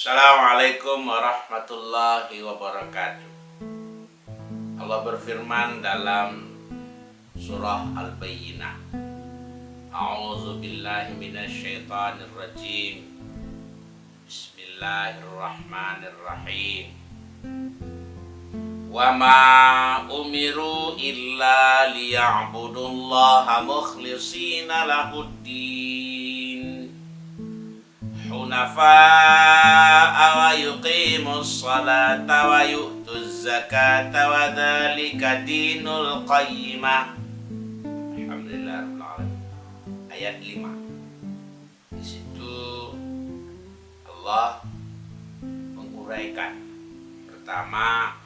Assalamualaikum warahmatullahi wabarakatuh. Allah berfirman dalam surah Al-Bayyinah, A'udzu billahi minasyaitonir rajim. Bismillahirrahmanirrahim. Wa ma umiru illa liya'budullaha mukhlishina lahuddin hunafa'a wa yuqimus salata wa yu'tuz zakata wa dzalika dinul qayyimah. Alhamdulillah rabbil alamin. Ayat 5. Di situ Allah menguraikan, pertama,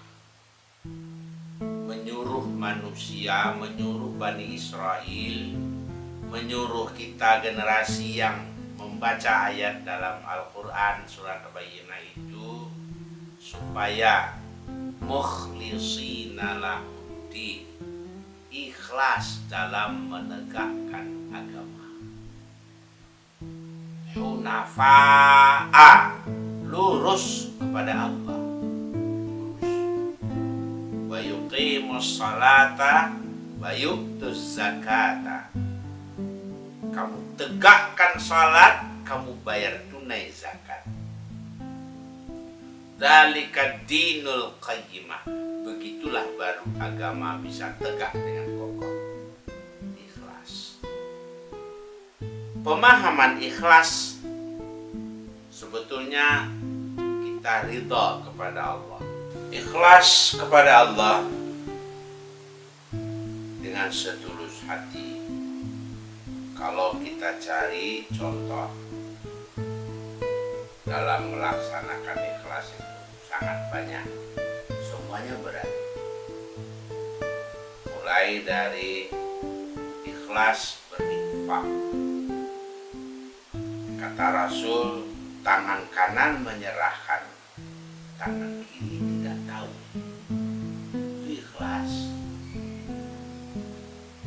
menyuruh manusia, menyuruh Bani Israel, menyuruh kita generasi yang membaca ayat dalam Al-Quran surat Al-Bayyinah itu supaya mukhlishina lahuddin, ikhlas dalam menegakkan agama, hunafa'a, lurus kepada Allah, wa yuqimus salata wa yu'tuz zakata, kamu tegakkan salat, kamu bayar tunai zakat. Dzalika dinul qayyimah, begitulah baru agama bisa tegak dengan kokoh. Ikhlas. Pemahaman ikhlas sebetulnya kita ridha kepada Allah. Ikhlas kepada Allah dengan setulus hati. Kalau kita cari contoh dalam melaksanakan ikhlas itu sangat banyak, semuanya berat. Mulai dari ikhlas berinfak. Kata Rasul, tangan kanan menyerahkan, tangan kiri tidak tahu. Itu ikhlas.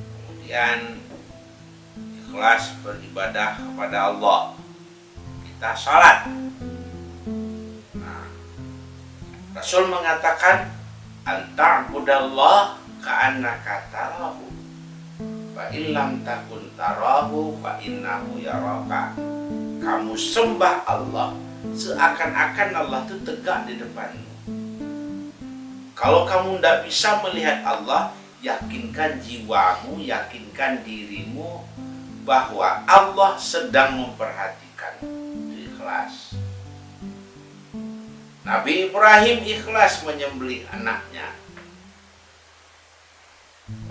Kemudian ikhlas beribadah kepada Allah. Kita salat. Nah, Rasul mengatakan, anta'budallah ka'annaka tarahu, fa illam takun tarahu fa innahu yaraka. Kamu sembah Allah seakan-akan Allah itu tegak di depanmu. Kalau kamu tidak bisa melihat Allah, yakinkan jiwamu, yakinkan dirimu bahwa Allah sedang memperhatikan. Itu ikhlas. Nabi Ibrahim ikhlas menyembelih anaknya.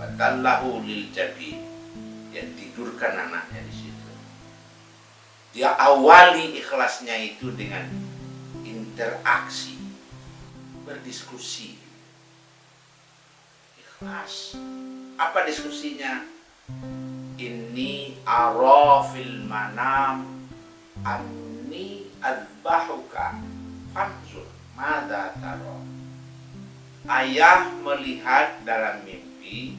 Watallahu lil jabin, dia tidurkan anaknya di situ. Dia awali ikhlasnya itu dengan interaksi, berdiskusi. Ikhlas. Apa diskusinya? Inni ara fil manam anni adbahuka fanzur madza tara. Ayah melihat dalam mimpi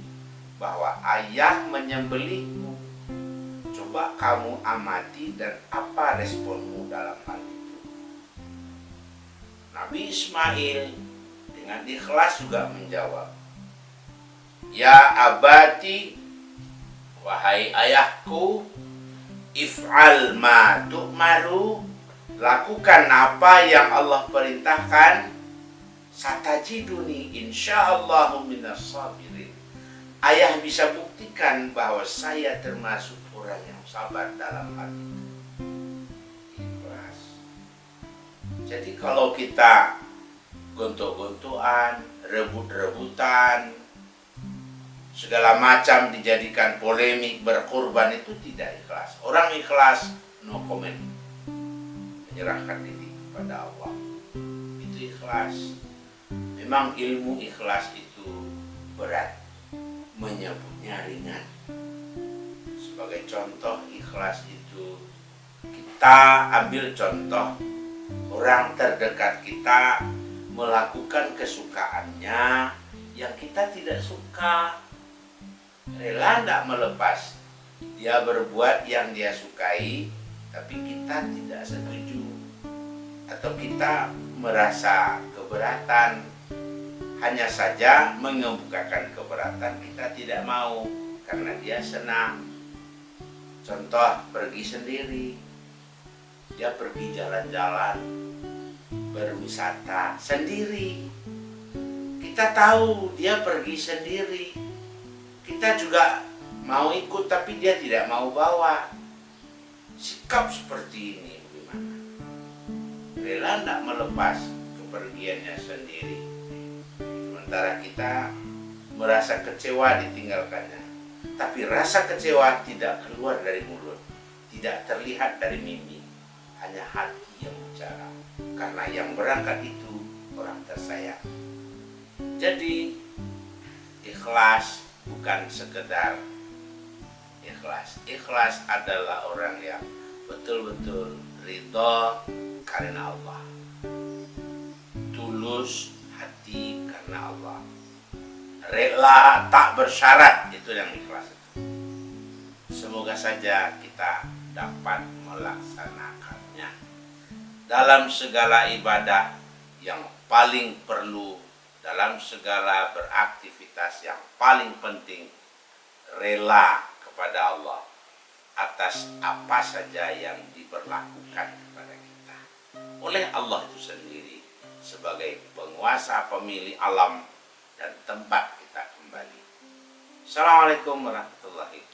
bahwa ayah menyembelihmu. Coba kamu amati dan apa responmu dalam hal itu. Nabi Ismail dengan ikhlas juga menjawab, ya abati, wahai ayahku, if'al ma tu'maru, lakukan apa yang Allah perintahkan, satajiduni insyaallahu minas sabirin. Ayah bisa buktikan bahwa saya termasuk orang yang sabar dalam hal itu. Ikhlas. Jadi kalau kita gontok-gontokan, rebut-rebutan, segala macam dijadikan polemik, berkorban, itu tidak ikhlas. Orang ikhlas no comment, menyerahkan diri kepada Allah, itu ikhlas. Memang ilmu ikhlas itu berat, menyebutnya ringan. Sebagai contoh ikhlas itu, kita ambil contoh orang terdekat kita melakukan kesukaannya yang kita tidak suka, rela tidak melepas. Dia berbuat yang dia sukai, tapi kita tidak setuju. atau kita merasa keberatan, hanya saja mengemukakan keberatan kita tidak mau karena dia senang. Contoh, pergi sendiri, dia pergi jalan-jalan, berwisata sendiri. Kita tahu dia pergi sendiri, kita juga mau ikut tapi dia tidak mau bawa. Sikap seperti ini bagaimana? Rela tidak melepas kepergiannya sendiri, sementara kita merasa kecewa ditinggalkannya. Tapi rasa kecewa tidak keluar dari mulut, tidak terlihat dari mimik, hanya hati yang bicara. Karena yang berangkat itu orang tersayang. Jadi ikhlas bukan sekedar ikhlas. Ikhlas adalah orang yang betul-betul ridho karena Allah, tulus hati karena Allah, rela tak bersyarat, itu yang ikhlas. Semoga saja kita dapat melaksanakannya dalam segala ibadah yang paling perlu, dalam segala beraktivitas yang paling penting, rela kepada Allah atas apa saja yang diberlakukan kepada kita oleh Allah itu sendiri sebagai penguasa pemilik alam dan tempat kita kembali. Assalamualaikum warahmatullahi wabarakatuh.